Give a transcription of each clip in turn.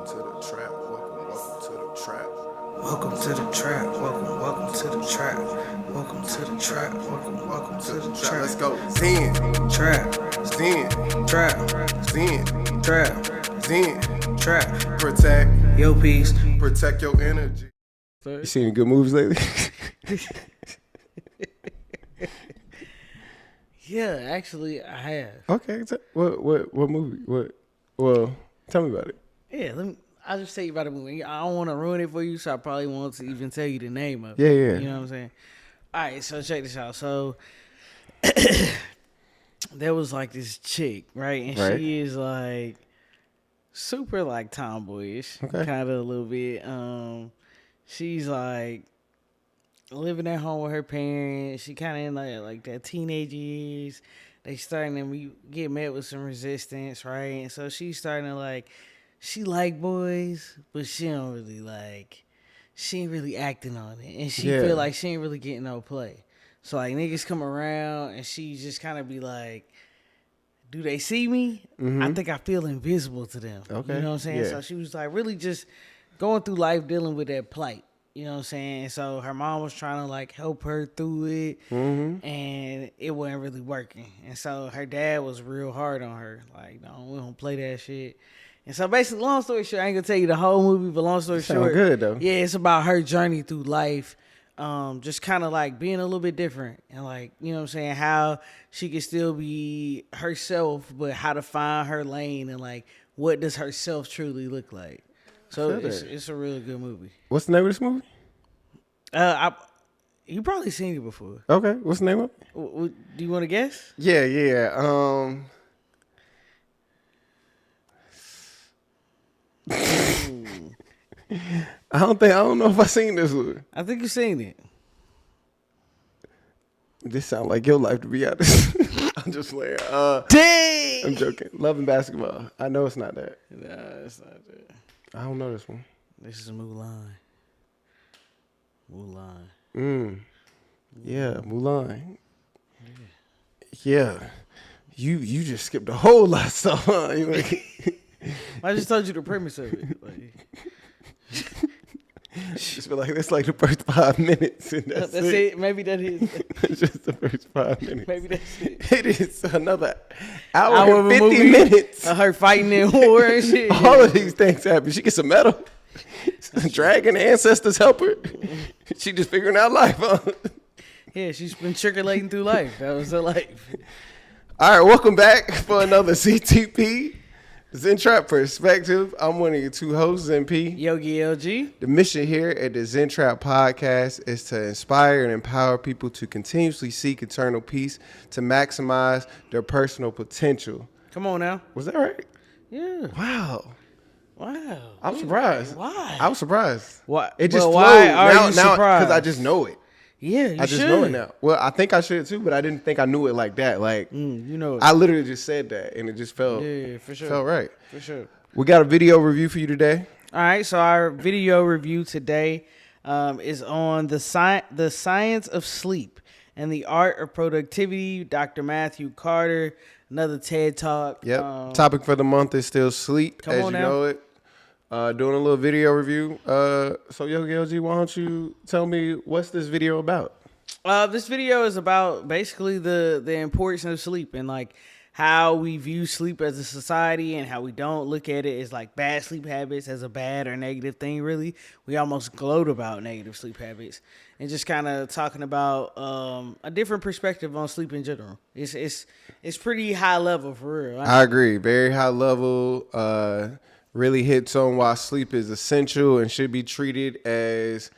Welcome to the trap. Welcome to the trap. Welcome to the trap. Welcome to the trap. Welcome to the trap. Welcome to the trap. Let's go. Zen. Trap. Zen. Trap. Zen. Trap. Zen. Trap. Protect. Yo, peace. Protect your energy. You seen any good movies lately? Yeah, actually, I have. Okay. What movie? Well, tell me about it. Yeah, I'll just tell you about the movie. I don't want to ruin it for you, so I probably won't even tell you the name of it. Yeah. You know what I'm saying? All right, so check this out. So there was like this chick, right? And Right. she is like super like tomboyish, Okay. kind of a little bit. She's like living at home with her parents. She kind of in like that teenage years. They starting to we get met with some resistance, right? And so she's starting to like, she like boys, but she don't really like, she ain't really acting on it. And she Yeah. feel like she ain't really getting no play. So like niggas come around and she just kind of be like, do they see me? Mm-hmm. I think I feel invisible to them. Okay. You know what I'm saying? Yeah. So she was like really just going through life dealing with that plight. You know what I'm saying? So her mom was trying to like help her through it, Mm-hmm. and it wasn't really working. And so her dad was real hard on her. Like, no, we don't play that shit. And so basically, long story short, I ain't gonna tell you the whole movie, but long story Sound short, good though. yeah, it's about her journey through life. Just kind of like being a little bit different and like, you know what I'm saying, how she can still be herself, but how to find her lane and like what does herself truly look like. So Feel that. it's a really good movie. What's the name of this movie? You probably seen it before. Okay. What's the name of it? Do you want to guess? Yeah. I don't know if I seen this one. I think you've seen it. This sound like your life, to be honest. I'm just playing. Dang! I'm joking. Loving basketball. I know it's not that. Nah, it's not that. I don't know this one. This is Mulan. Yeah, Mulan. Yeah. You just skipped a whole lot of stuff, huh? You like, I just told you the premise of it. Like, just feel like that's like the first 5 minutes, and that's it. Maybe that is. It's just the first 5 minutes. Maybe that's it. It is another hour of and a 50 movie. minutes. Her fighting in war and shit. All of these things happen. She gets a medal. Dragon ancestors help her. She just figuring out life, huh? Yeah, she's been circulating through life. That was her life. All right, welcome back for another CTP, Zen Trap Perspective. I'm one of your two hosts, Zen P. Yogi LG. The mission here at the Zen Trap Podcast is to inspire and empower people to continuously seek eternal peace to maximize their personal potential. Come on now. Was that right? Yeah. Wow. Wow. I'm surprised. Why? I was surprised. Why? It just Well, flowed. why are you now, surprised? because I just know it. Yeah, you I just should. know it now. Well, I think I should too, but I didn't think I knew it like that. Like, You know it. I literally just said that, and it just felt Yeah, for sure. felt right. For sure. We got a video review for you today. All right, so our video review today is on the science of sleep and the art of productivity. Dr. Mathew Carter, another TED Talk. Yep. Topic for the month is still sleep, Come as on you now. know it. Doing a little video review. So Yogi LG, why don't you tell me what's this video about? This video is about basically the importance of sleep and like how we view sleep as a society and how we don't look at it as like bad sleep habits as a bad or negative thing. Really, we almost gloat about negative sleep habits and just kind of talking about a different perspective on sleep in general. It's pretty high level for real. I agree. Very high level. Really hits on why sleep is essential and should be treated as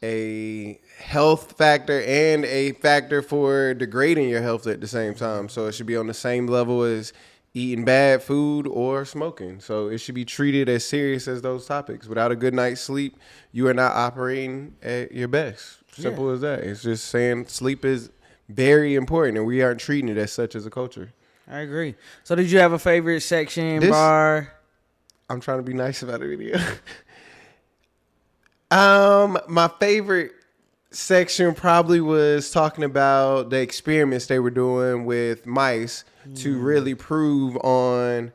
a health factor and a factor for degrading your health at the same time. So it should be on the same level as eating bad food or smoking. So it should be treated as serious as those topics. Without a good night's sleep, you are not operating at your best. Simple as that. It's just saying sleep is very important and we aren't treating it as such as a culture. I agree. So did you have a favorite section, bar? I'm trying to be nice about the video. My favorite section probably was talking about the experiments they were doing with mice to really prove on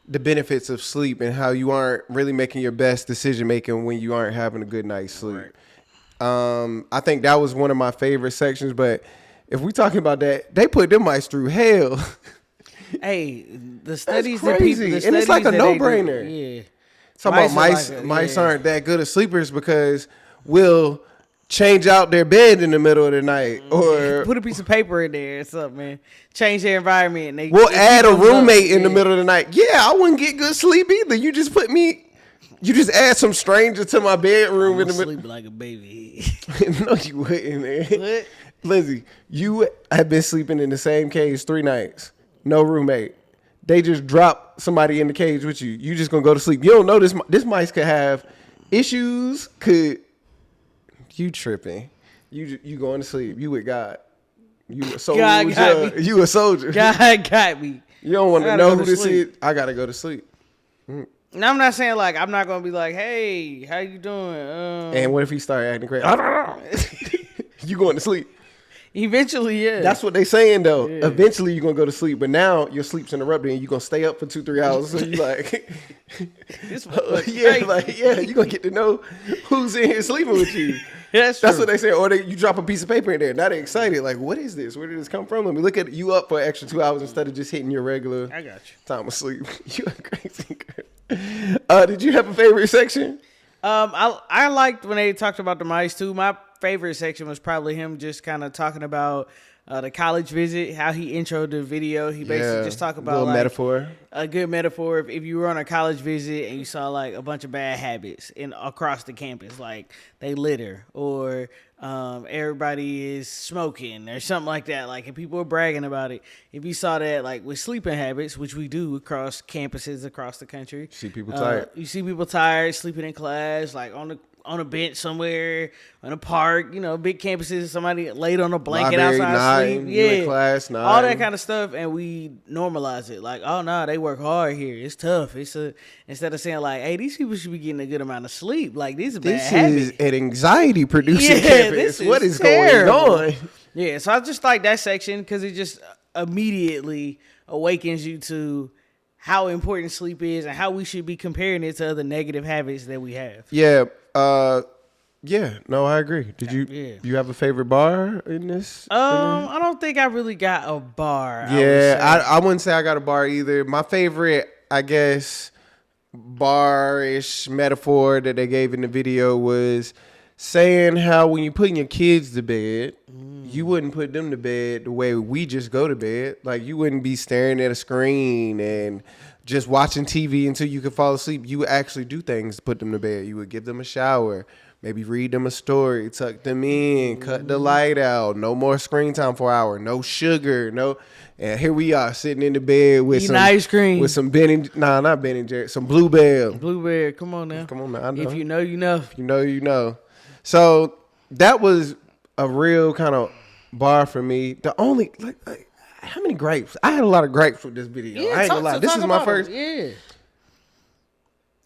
the benefits of sleep and how you aren't really making your best decision making when you aren't having a good night's sleep. Right. I think that was one of my favorite sections. But if we talking about that, they put them mice through hell. Hey, the studies That's that crazy. people, And it's like a no-brainer. Yeah. Talking about mice aren't that good as sleepers because we'll change out their bed in the middle of the night, or put a piece of paper in there or something, man. Change their environment. And we'll add a roommate in the middle of the night. Yeah, I wouldn't get good sleep either. You just add some stranger to my bedroom in the middle. Sleep like a baby. No, you wouldn't, man. What? Lizzie, you have been sleeping in the same cage 3 nights. No roommate. They just drop somebody in the cage with you. You just gonna go to sleep. You don't know this mice could have issues. You tripping? You going to sleep? You with God? You a soldier? God got me. You a soldier? God got me. You don't want to know who this is. I gotta go to sleep. Now I'm not saying like I'm not gonna be like, hey, how you doing? And what if he start acting crazy? You going to sleep? Eventually, yeah. That's what they saying though. Yeah. Eventually you're gonna go to sleep, but now your sleep's interrupted and you're gonna stay up for 2-3 hours. So you like, you're gonna get to know who's in here sleeping with you. That's what they say. Or you drop a piece of paper in there. Now they're excited. Like, what is this? Where did this come from? Let me look at you up for an extra 2 hours instead of just hitting your regular I got you. time of sleep. You a crazy girl. Did you have a favorite section? I liked when they talked about the mice too. My favorite section was probably him just kind of talking about the college visit, how he introed the video. He basically just talked about a good metaphor. If you were on a college visit and you saw like a bunch of bad habits across the campus, like they litter or everybody is smoking or something like that. Like if people are bragging about it, if you saw that like with sleeping habits, which we do across campuses across the country, see people tired. You see people tired, sleeping in class, like on a bench somewhere, in a park, big campuses, somebody laid on a blanket outside sleep. Yeah. Class, all that kind of stuff. And we normalize it. Like, oh, no, they work hard here. It's tough. Instead of saying like, hey, these people should be getting a good amount of sleep. Like, these are bad habits. This is an anxiety producing campus. What is terrible. Going on? Yeah. So I just like that section because it just immediately awakens you to how important sleep is and how we should be comparing it to other negative habits that we have. Yeah. No, I agree. Did you have a favorite bar in this? I don't think I really got a bar. Yeah, I wouldn't say I got a bar either. My favorite, I guess, bar-ish metaphor that they gave in the video was saying how when you putting your kids to bed, you wouldn't put them to bed the way we just go to bed. Like you wouldn't be staring at a screen and just watching TV until you could fall asleep. You would actually do things to put them to bed. You would give them a shower, maybe read them a story, tuck them in, cut the light out, no more screen time for an hour, no sugar, no. And here we are sitting in the bed with some ice cream, with some not Ben and Jerry, some Bluebell. Blueberry, come on now. Come on now. I know. If you know, you know. If you know, you know. So that was a real kind of bar for me. The only like how many gripes? I had a lot of gripes with this video. Yeah, I ain't gonna lie. This is my first. Yeah.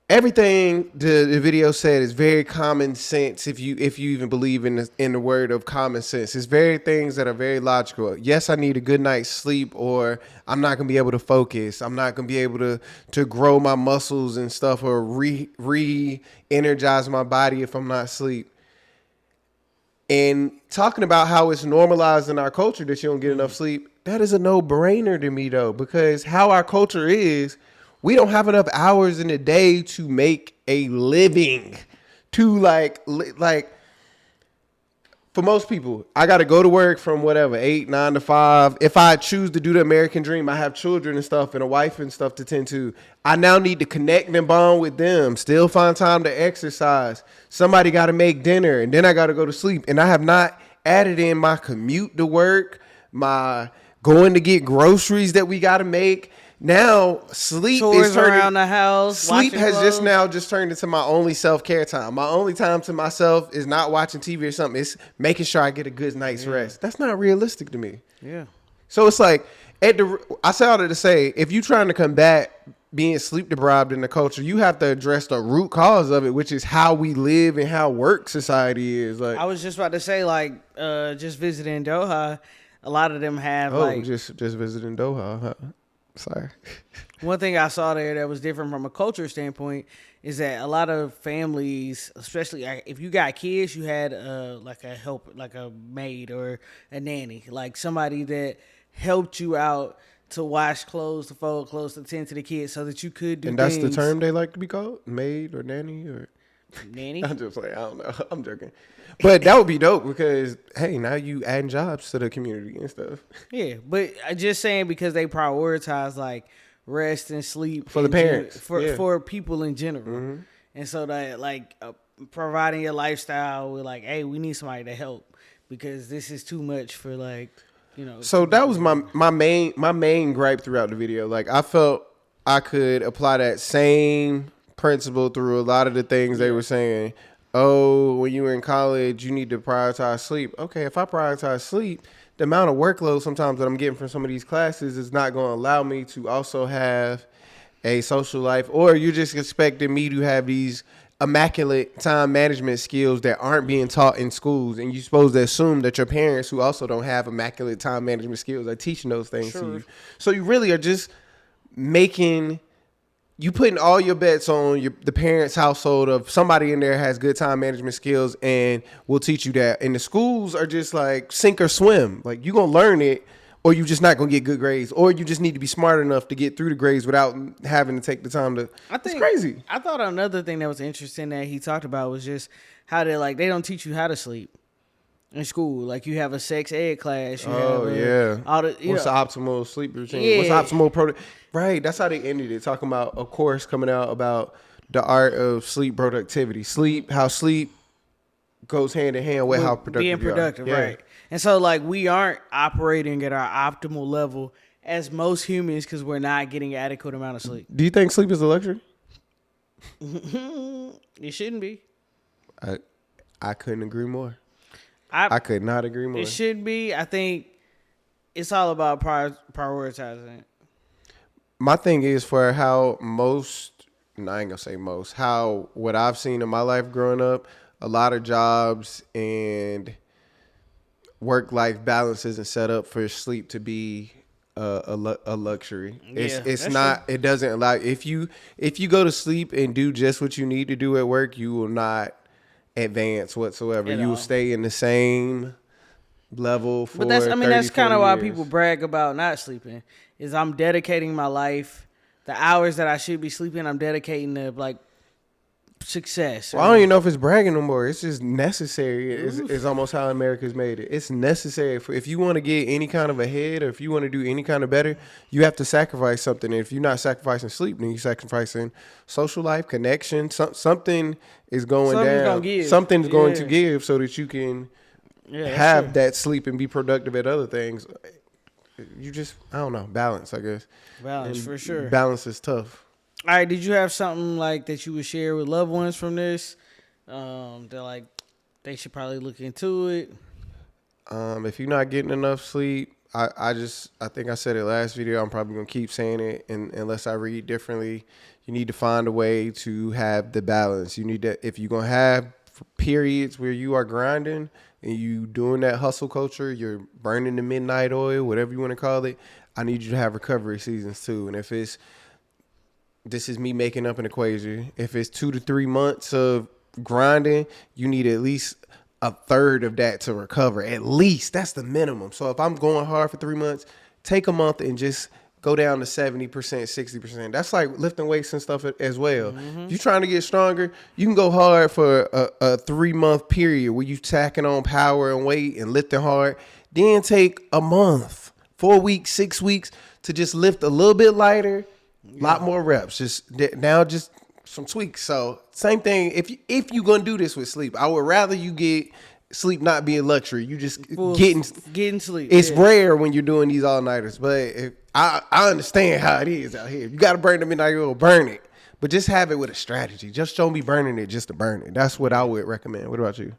Everything the video said is very common sense. If you even believe in the word of common sense, it's very things that are very logical. Yes, I need a good night's sleep, or I'm not gonna be able to focus. I'm not gonna be able to grow my muscles and stuff, or re-energize my body if I'm not asleep. And talking about how it's normalized in our culture that you don't get enough sleep, that is a no-brainer to me, though, because how our culture is, we don't have enough hours in a day to make a living. To like for most people, I got to go to work from 8, 9 to 5. If I choose to do the American dream, I have children and stuff and a wife and stuff to tend to. I now need to connect and bond with them, still find time to exercise. Somebody got to make dinner, and then I got to go to sleep. And I have not added in my commute to work, my going to get groceries that we got to make. Now sleep chores is turning around the house. Sleep has just turned into my only self-care time. My only time to myself is not watching TV or something. It's making sure I get a good night's rest. That's not realistic to me. Yeah. So it's like I started to say, if you're trying to combat being sleep deprived in the culture, you have to address the root cause of it, which is how we live and how work society is. Like I was just about to say, just visiting Doha, a lot of them have just visiting Doha. Huh? Sorry. One thing I saw there that was different from a culture standpoint is that a lot of families, especially if you got kids, you had like a help, like a maid or a nanny, like somebody that helped you out to wash clothes, to fold clothes, to tend to the kids, so that you could do. And that's things. the term they like to be called, maid or nanny or. Nanny. I'm just like, I don't know. I'm joking, but that would be dope because hey, now you adding jobs to the community and stuff. Yeah, but I just saying because they prioritize like rest and sleep For the parents, for people in general, and so that like providing your lifestyle with like, hey, we need somebody to help because this is too much for like, you know. So that was my main gripe throughout the video. Like I felt I could apply that same principle through a lot of the things they were saying. Oh, when you were in college, you need to prioritize sleep. Okay, if I prioritize sleep, the amount of workload sometimes that I'm getting from some of these classes is not going to allow me to also have a social life, or you're just expecting me to have these immaculate time management skills that aren't being taught in schools, and you're supposed to assume that your parents who also don't have immaculate time management skills are teaching those things to you. So you really are just you putting all your bets on the parents' household of somebody in there has good time management skills and will teach you that. And the schools are just like sink or swim. Like you're going to learn it or you just not going to get good grades, or you just need to be smart enough to get through the grades without having to take the time to. It's crazy. I thought another thing that was interesting that he talked about was just how they don't teach you how to sleep in school. Like you have a sex ed class. All the, what's the optimal sleep routine? Yeah. What's optimal product? Right. That's how they ended it. Talking about a course coming out about the art of sleep productivity. How sleep goes hand in hand with how productive being productive, you are. right? And so like we aren't operating at our optimal level as most humans because we're not getting adequate amount of sleep. Do you think sleep is a luxury? It shouldn't be. I couldn't agree more. I could not agree more. It should be. I think it's all about prioritizing it. My thing is for how I ain't gonna say most, how what I've seen in my life growing up, a lot of jobs and work-life balance isn't set up for sleep to be a luxury. It's not. True. It doesn't allow. If you go to sleep and do just what you need to do at work, you will not advance whatsoever. You will stay in the same level for. But that's kind of why people brag about not sleeping. Is I'm dedicating my life, the hours that I should be sleeping, I'm dedicating to like success. Well, I don't even know if it's bragging no more. It's just necessary. It's almost how America's made it. It's necessary if you want to get any kind of ahead, or if you want to do any kind of better, you have to sacrifice something. And if you're not sacrificing sleep, then you're sacrificing social life, connection. Something is going down. Something's going to give so that you can have that sleep and be productive at other things. You just, I don't know, balance, I guess. Balance, for sure. Balance is tough. All right, did you have something like that you would share with loved ones from this? That like they should probably look into it. If you're not getting enough sleep, I think I said it last video. I'm probably gonna keep saying it, and unless I read differently, you need to find a way to have the balance. You need to, if you're gonna have periods where you are grinding and you doing that hustle culture, you're burning the midnight oil, whatever you want to call it. I need you to have recovery seasons too. And if this is me making up an equation. If it's 2 to 3 months of grinding, you need at least a third of that to recover. At least that's the minimum. So if I'm going hard for 3 months, take a month and just go down to 70%, 60%. That's like lifting weights and stuff as well. Mm-hmm. If you're trying to get stronger, you can go hard for a 3-month period where you're tacking on power and weight and lifting hard. Then take a month, 4 weeks, 6 weeks to just lift a little bit lighter. A lot more reps. Just some tweaks. So same thing. If you're gonna do this with sleep, I would rather you get sleep not be a luxury. You just getting sleep. It's rare when you're doing these all nighters, but I understand how it is out here. You got to burn the midnight oil, burn it, but just have it with a strategy. Just don't be burning it just to burn it. That's what I would recommend. What about you?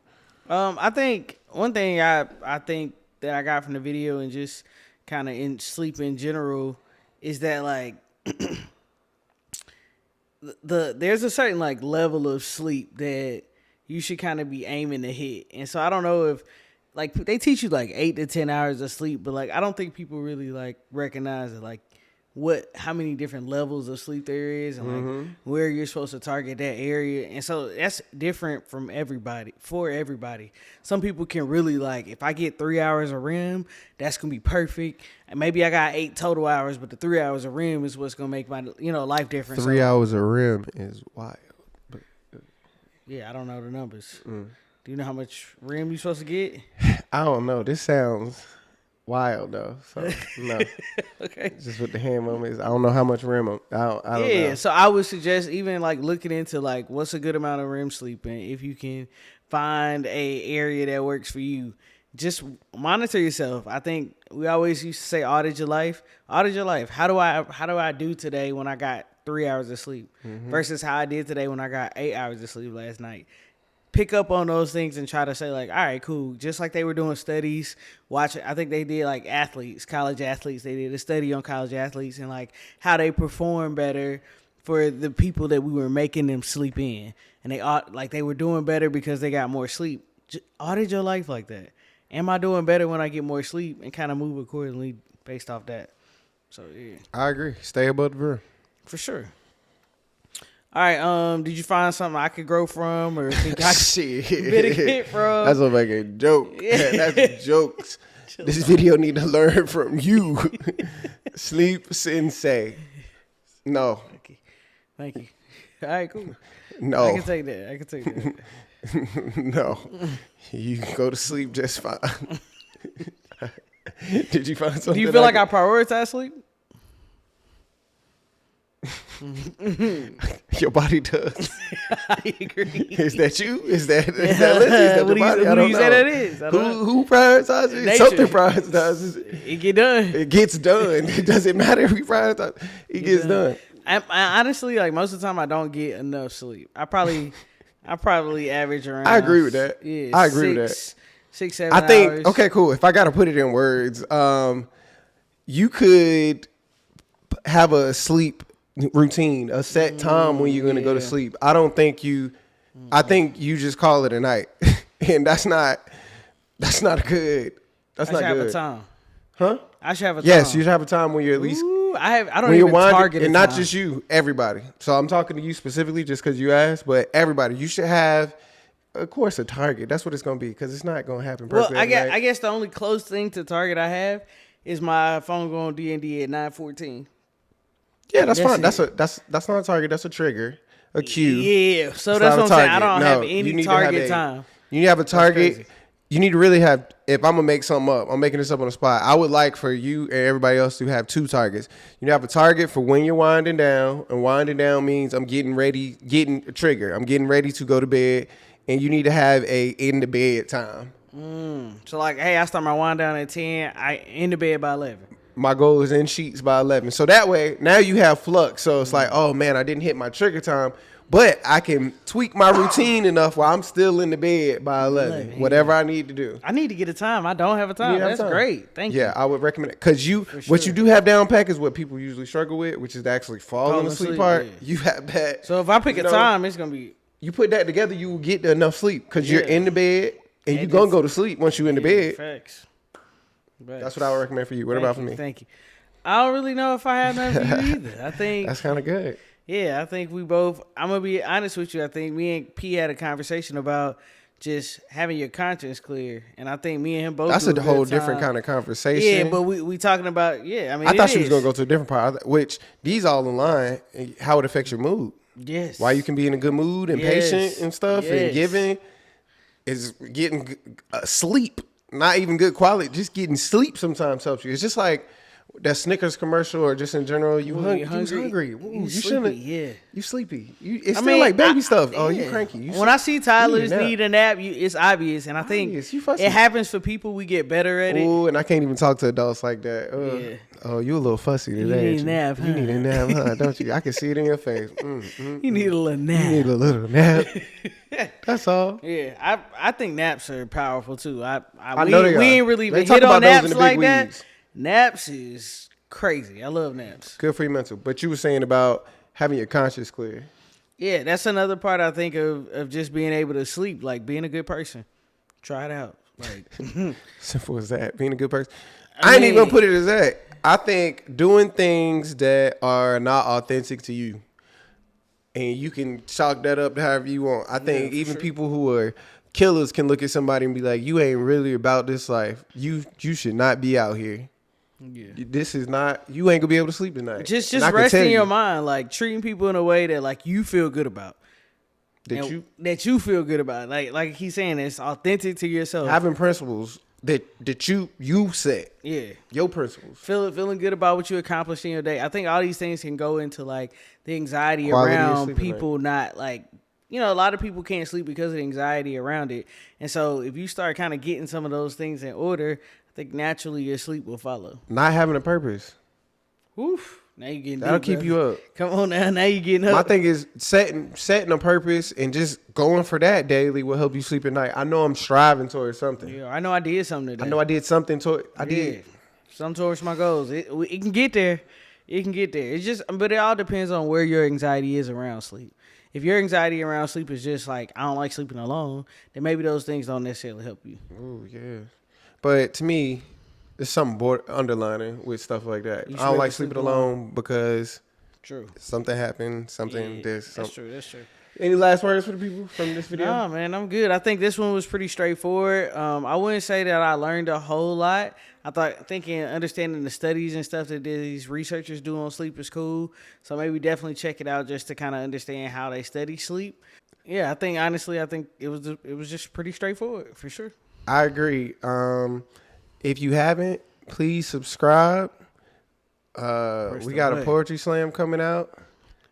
I think one thing I think that I got from the video and just kind of in sleep in general is that like. There's a certain like level of sleep that you should kind of be aiming to hit, and so I don't know if like they teach you like 8 to 10 hours of sleep, but like I don't think people really like recognize it. Like how many different levels of sleep there is, and like where you're supposed to target that area. And so that's different from everybody. For everybody, some people can really like, if I get 3 hours of REM, that's gonna be perfect. And maybe I got 8 total hours, but the 3 hours of REM is what's gonna make my life different. 3 hours of REM is wild. But, yeah, I don't know the numbers. Do you know how much REM you're supposed to get? I don't know. This sounds wild though. So no. Okay. Just with the hand movements. I don't know how much REM. I don't know. So I would suggest even like looking into like what's a good amount of REM sleep, and if you can find a area that works for you, just monitor yourself. I think we always used to say audit your life. Audit your life. How do I do today when I got 3 hours of sleep versus how I did today when I got 8 hours of sleep last night? Pick up on those things and try to say like, all right, cool. Just like they were doing studies, I think they did like college athletes. They did a study on college athletes and like how they perform better for the people that we were making them sleep in. And they were doing better because they got more sleep. Just audit your life like that. Am I doing better when I get more sleep, and kind of move accordingly based off that? So yeah. I agree. Stay above the rim. For sure. All right, did you find something I could grow from, or think I could benefit from? That's like a joke. Yeah. That's jokes. This video need to learn from you. Sleep sensei. No. Thank you. All right, cool. No. I can take that. No. You can go to sleep just fine. Did you find something? Do you feel like I prioritize sleep? Your body does. I agree. Is that you? Is that Lizzie? Is that the body? Who do you say that is? Who prioritizes it? Nature. Something prioritizes it. It get done. It gets done. It doesn't matter if we prioritize. It gets done. I honestly, like, most of the time I don't get enough sleep. I probably average around. I agree with that. Yeah, I agree with that. 6, 7 I think hours. okay, cool. If I gotta put it in words, you could have a sleep routine, a set time when you're gonna go to sleep. I don't think I think you just call it a night, and that's not good. That's not good. I should have a time. Huh? I should have a time. Yes, you should have a time when you're at least. I don't even target it, and not just you, everybody. So I'm talking to you specifically just because you asked, but everybody, you should have, of course, a target. That's what it's gonna be, because it's not gonna happen perfectly. Well, I guess the only close thing to target I have is my phone going D&D at 9:14. Yeah, that's fine. That's not a target. That's a trigger, a cue. Yeah, so that's what I'm saying. I don't have any target time. You need to have a target. You need to really have. If I'm gonna make something up, I'm making this up on the spot. I would like for you and everybody else to have 2 targets. You need to have a target for when you're winding down, and winding down means I'm getting ready, getting a trigger. I'm getting ready to go to bed, and you need to have a in the bed time. So like, hey, I start my wind down at 10. I in the bed by 11. My goal is in sheets by 11. So that way, now you have flux. So it's like, oh man, I didn't hit my trigger time, but I can tweak my routine enough while I'm still in the bed by 11. Whatever I need to do. I need to get a time. I don't have a time. That's great. Thank you. Yeah, I would recommend it. Because what you do have down pack is what people usually struggle with, which is to actually fall asleep part. Yeah. You have that. So if I pick a time, it's going to be. You put that together, you will get enough sleep because you're in the bed and you're going to go to sleep once you're in the bed. Facts. That's what I would recommend for you. What about for me? Thank you. I don't really know if I have nothing for you either. I think that's kind of good. Yeah, I think we both. I'm gonna be honest with you. I think me and P had a conversation about just having your conscience clear, and I think me and him both. That's a whole different kind of conversation. Yeah, but we talking about. Yeah, I mean, I thought she was gonna go to a different part, which these all align. How it affects your mood. Yes. Why you can be in a good mood and patient and stuff and giving is getting sleep. Not even good quality, just getting sleep sometimes helps you. It's just like that Snickers commercial, or just in general, you hungry. Ooh, you shouldn't. Yeah, you sleepy. It's still like baby stuff. Oh, you cranky. When I see toddlers need a nap, it's obvious, and I think it happens for people. We get better at it. Oh, and I can't even talk to adults like that. Oh, you a little fussy today. You need a nap, huh? You need a nap, huh? Don't you? I can see it in your face. You need a little nap. You need a little nap. That's all. Yeah, I think naps are powerful too. I know they are. We ain't really even hit on naps like that. Naps is crazy. I love naps. Good for your mental. But you were saying about having your conscience clear. Yeah, that's another part I think of just being able to sleep, like being a good person. Try it out. Like simple as that. Being a good person. I ain't even gonna put it as that. I think doing things that are not authentic to you, and you can chalk that up to however you want. I think even people who are killers can look at somebody and be like, "You ain't really about this life. You should not be out here. Yeah. This is not. You ain't gonna be able to sleep tonight." Just rest in your mind, like treating people in a way that like you feel good about. That you feel good about. Like he's saying, it's authentic to yourself. Having principles that you set. Yeah. Your principles. Feeling good about what you accomplished in your day. I think all these things can go into like the anxiety around people not like, you know, a lot of people can't sleep because of the anxiety around it. And so if you start kind of getting some of those things in order, I think naturally your sleep will follow. Not having a purpose. Oof. Now you getting that'll keep you up. Come on now you getting up. My thing is setting a purpose and just going for that daily will help you sleep at night. I know I'm striving towards something. Yeah, I know I did something today. I know I did something did something towards my goals. It can get there. It can get there. It's just, but it all depends on where your anxiety is around sleep. If your anxiety around sleep is just like, I don't like sleeping alone, then maybe those things don't necessarily help you. Oh yeah, but to me, there's something underlining with stuff like that. I don't like sleeping alone because something happened, That's true. Any last words for the people from this video? No, man, I'm good. I think this one was pretty straightforward. I wouldn't say that I learned a whole lot. Understanding the studies and stuff that these researchers do on sleep is cool. So maybe definitely check it out just to kind of understand how they study sleep. Yeah, I think it was just pretty straightforward for sure. I agree. If you haven't, please subscribe. We got a poetry slam coming out.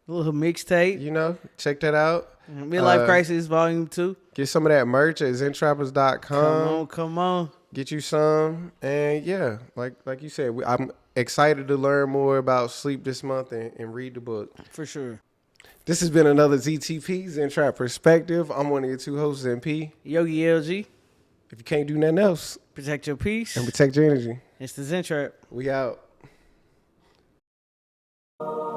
A little mixtape. You know, check that out. Midlife Crisis Volume 2. Get some of that merch at zentrappers.com. Come on. Get you some. And yeah, like you said, I'm excited to learn more about sleep this month and read the book. For sure. This has been another ZTP, Zen Trap Perspective. I'm one of your two hosts, MP. Yogi LG. If you can't do nothing else, protect your peace. And protect your energy. It's the Zen Trap. We out. Welcome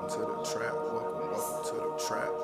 to the trap.